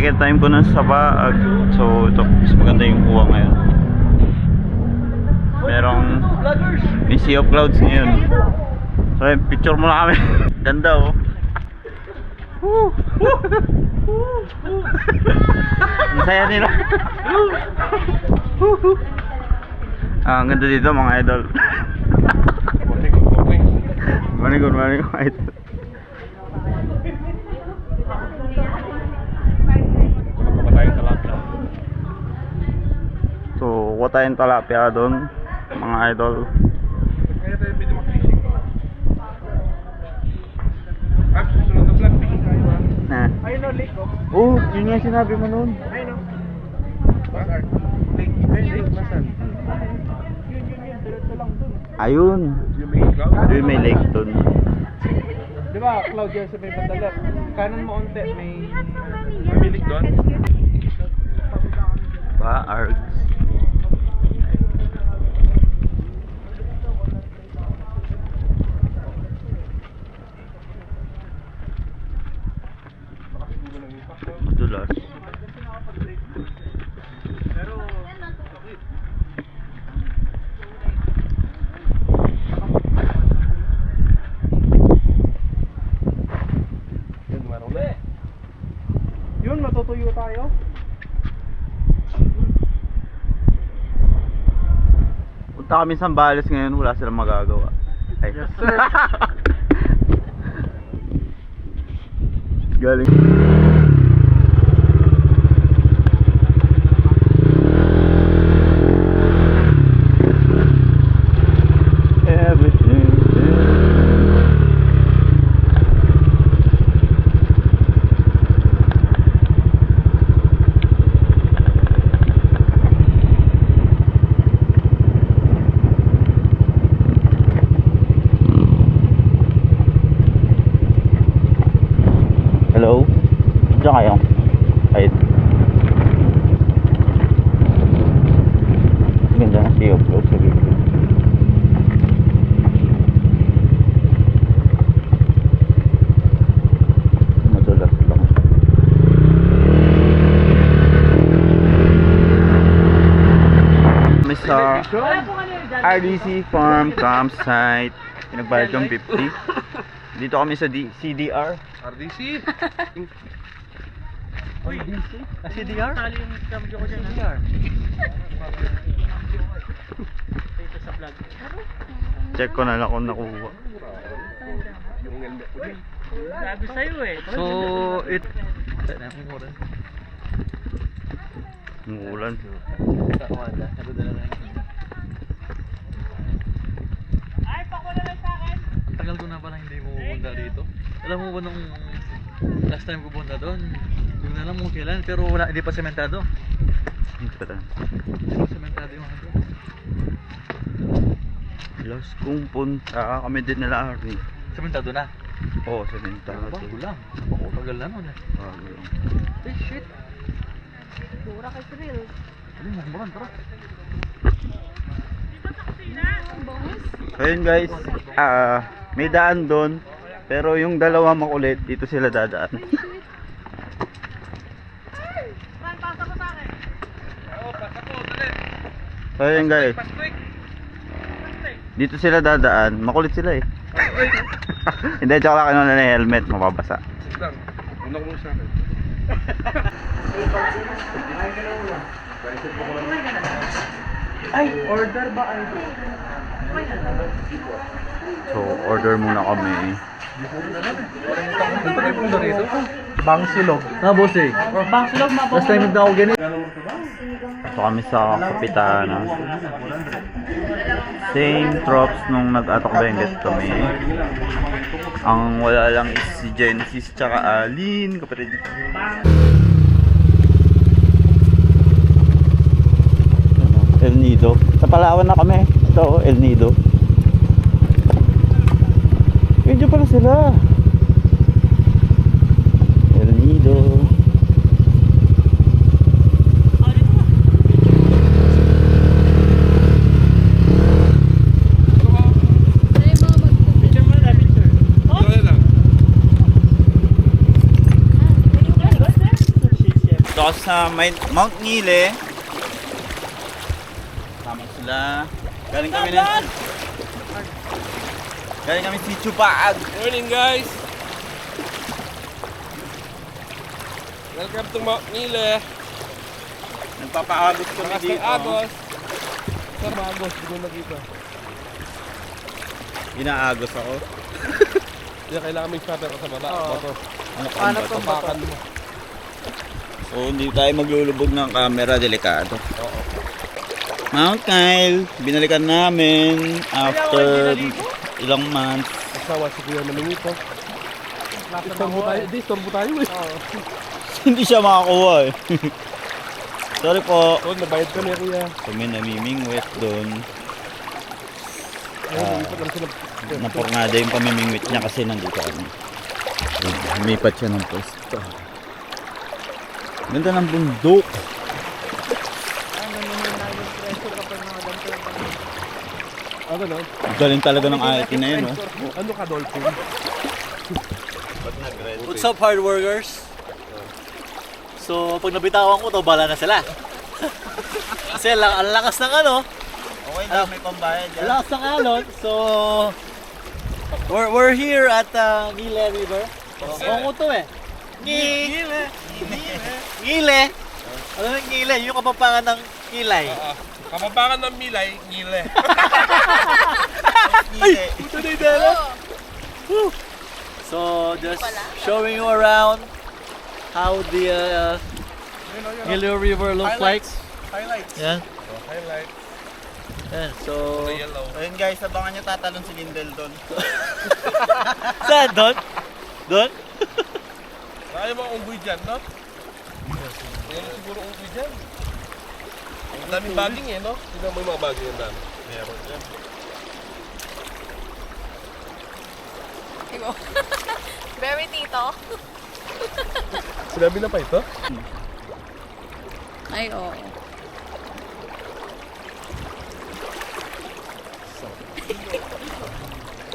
second time ko na sa Baag. So ito, mas maganda yung kuha ngayon. May sea of clouds ngayon. So picture muna kami. Ganda oh. Ang saya nila. Ang ganda dito mga idol. Morning mga idol. So kuha tayong talapia doon mga idol. Ayun o, lake o. Oh, yun nga sinabi mo noon. Ayun o. Lake, nasan? Yun, diretso lang dun. Ayun. Yung may lake doon. Di ba, cloud yan sa may bandala. Kanan mo onte, may lake doon. Baag. Madulas. Yun, matutuyo tayo. Punta kami sa Zambales ngayon, wala silang magagawa. Ay. Yes, sir. Galing. Hello? Diyan kayo? Ay. Ganda na sea of clouds sa gilid. Madulas lang. Kami sa RDC Farm Campsite. Pinagbayad yung 50. Dito kami sa CDR. RDC? RDC? CDR? Tali yung cambio ko dyan. CDR. Dito sa vlog. Check ko na lang kung nakuha. Sabi sa'yo eh. So, umuulan. Ay, pakula lang sa akin. Tagal ko na pala hindi mo pupunta dito. Alam mo ba nung last time ko pupunta doon, yung na lang mo kailan, pero wala, hindi pa sementado. Hindi pa sementado yung ano. Last kong punta, kami din nila Ari. Sementado na? Oo, sementado. Bago lang. Ako, tagal na nun eh. Bago lang. Eh, shit. Dura kay Cyril. Ano yung magmuran, tara. So yun guys, may daan doon. Pero yung dalawa makulit, dito sila dadaan. Fran, pasa ko sa akin. Oo, pasa ko, dali. So yun guys, dito sila dadaan. Makulit sila eh. Hindi, joke lang, kinuha na yung helmet, mababasa. Lang, una ko muna sa akin. Ay, order ba ay? So order muna kami. Ano tayo punta rito? Bangsilog. Ah, boss eh. Bangsilog, mabang. Last time nagda ako ganito. So kami sa Kapitana. Same tropes nung nag-atok Benguet kami. Ang wala lang is si Genesis tsaka Alin, kapatid. El Nido. Sa Palawan na kami. Ito, El Nido. Medyo pala sila. El Nido. ako sa Mount Nile. Tama sila. Galing kami si Chupag. Morning guys! Welcome to Mount Nile. Nagpapaagos kami Kay dito. Agos. Sir, Agos, hindi ko nakita. Ginaagos ako. Kaya kailangan may shutter ka sa baba. Oo. Bato. Ano ba to? Tapakan mo. So hindi tayo maglulubog ng camera, delikado. Oo. Mount Kyle, binalikan namin after ilang months. Asawa si Kuya namin ito. Istorbo tayo. Hindi, istorbo tayo eh. Hindi siya makakuha eh. Sorry po. So, nabayad kami Kuya. Kami namimingwit doon. Ayun, nalipat lang sila. Napurnada yung pamimingwit niya kasi nandito kami. Lumipat siya ng pwesto. Ganda ng bundok. Ano na? Galing talaga ng IT na yun, oh. Ano ka, Dolphin? What's up, hard workers? So, pag nabitawan ko to, bala na sila. Kasi ang lakas ng ano, Okay na, may pambayad ang lakas ng alon. So, we're here at Ngile River. Oo to eh. Ngile. Ano yung Ngile? Yung kapampangan ng Kilay. Kapabangan ng Milay, Ngile. Today dala. So, just showing you around how the Ngile River looks like. Highlights. Yan. Highlight. Yan. So, Yellow. Ayun guys, abangan nyo tatalon si Lindel doon. saan? Doon? Doon? Ayaw mo unggoy dyan, no? Ayaw siguro unggoy dyan. Ang daming baging eh, no? Tignan mo yung mga baging yung dami. Meron dyan. Very tito. Sinabi na pa ito? Ay, oo.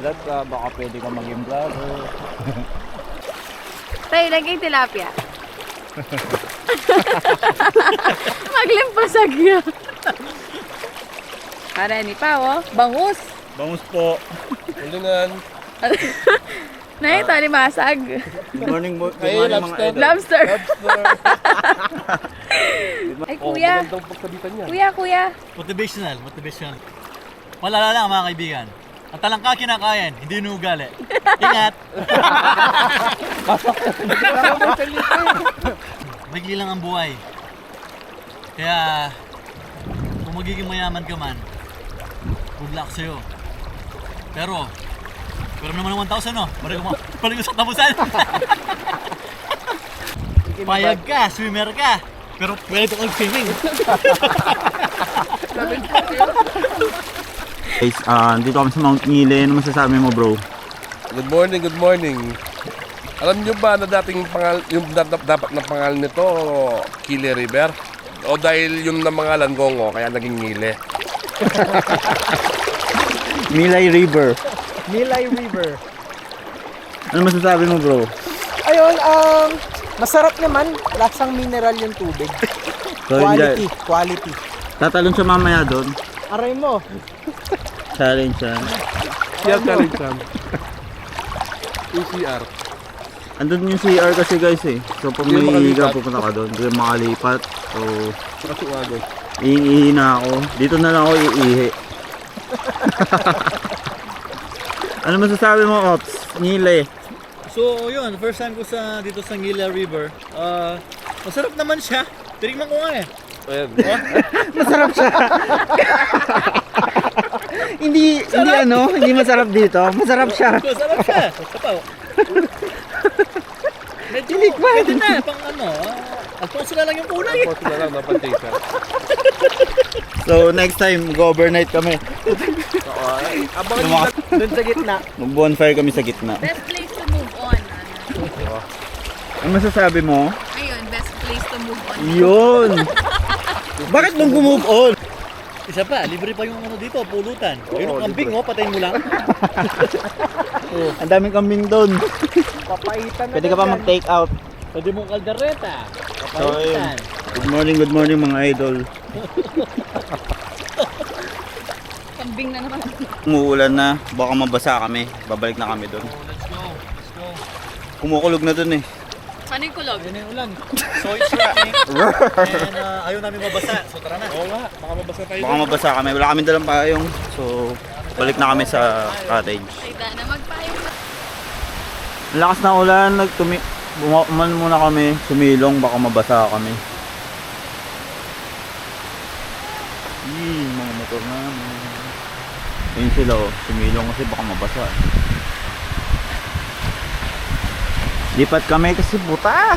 Vlog ka, baka pwede ka maging vlogger. Tay, lagay tilapia. Maglimpasag niya. Para ni Pao, oh. Bangus. Bangus po. Ulingan. Na ito, limasag. Good morning, Hey, mga lobster. idol. Lobster. Lobster. Ay, kuya. Magandang pagkabitan niya. Kuya. Motivational. Palala lang mga kaibigan. Ang talangka kinakain, hindi nugali. Ingat! Bigli lang ang buhay. Kaya, kung magiging mayaman ka man, good luck sa'yo. Pero naman ng 1,000 no? Balik ko sa tapusan. Payag ka, swimmer ka. Pero pwede kang swimming. Guys, dito kami sa Mount Nile. Ano masasabi mo, bro? Good morning. Alam nyo ba na dating yung dapat na pangalan nito, Kile River? O dahil yung namangalan Gongo, kaya naging Ngile? Milay River. Milay River. Ano masasabi mo, bro? Ayun, masarap naman. Lasang mineral yung tubig. So, hindi. Quality. Tatalon siya mamaya doon. Aray mo. Challenge siya. Siya Kalinsan. UCR. Andun yung CR kasi guys eh. So pag Hindi may makalipat. higa pupunta ka doon. Hindi ka makalipat. So Kasuwago. iihi na ako. Dito na lang ako iihi. Ano masasabi mo, Ops? Nile. So yun, first time ko dito sa Ngile River. Masarap naman siya. Tirignan ko nga eh. Ayan. Masarap siya. hindi masarap dito. Masarap siya. Masarap siya. Kapaw. Medyo, pwede na. Pang ano, alfonso na lang yung kulay. Tapos na lang, napantay siya. So next time, mag-overnight kami. Abangan nyo lang. Doon sa gitna. Mag-bonfire kami sa gitna. Best place to move on. Ano masasabi mo? Ayun, best place to move on. Yun! Bakit mong move on? Isa pa, libre pa yung ano dito, pulutan. Yung kambing, oh, patayin mo lang. Ang daming kambing doon. Papaitan na Pwede ka pa dyan. mag-take out. Pwede mong kaldereta. So, ayun. Good morning mga idol. Kambing na naman. Umuulan na, baka mabasa kami. Babalik na kami doon. Let's go. Let's go. Kumukulog na doon eh. Ano yung kulog? Yan na yung ulan. So it's raining. And ayaw namin mabasa. So tara na. Oo nga, baka mabasa tayo. Baka mabasa kami. Wala kami dalang payong. So, balik na kami sa cottage. Ay, na magpayong na. Ang lakas ng ulan, bumaman muna kami, sumilong, baka mabasa kami. Mga motor na. Ayun sila oh, sumilong kasi baka mabasa. Lipat kami kasi butas.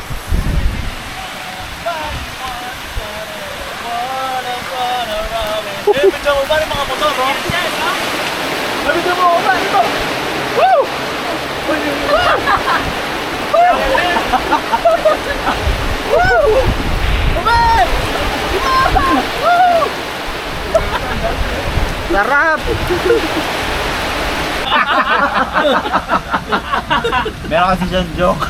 Bigyan mo ba yung mga motor, bro? Bigyan mo ba ito? Woo! Sarap! Meron kasi siyang joke.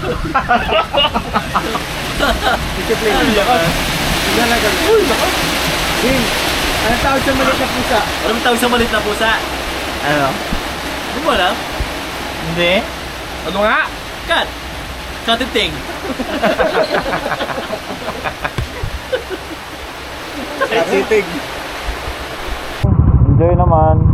Anong tawag sa maliit na pusa? Anong tawag sa maliit na pusa? Ano? Hindi mo alam? Hindi? Ano nga? Cat! Katiting! Enjoy naman.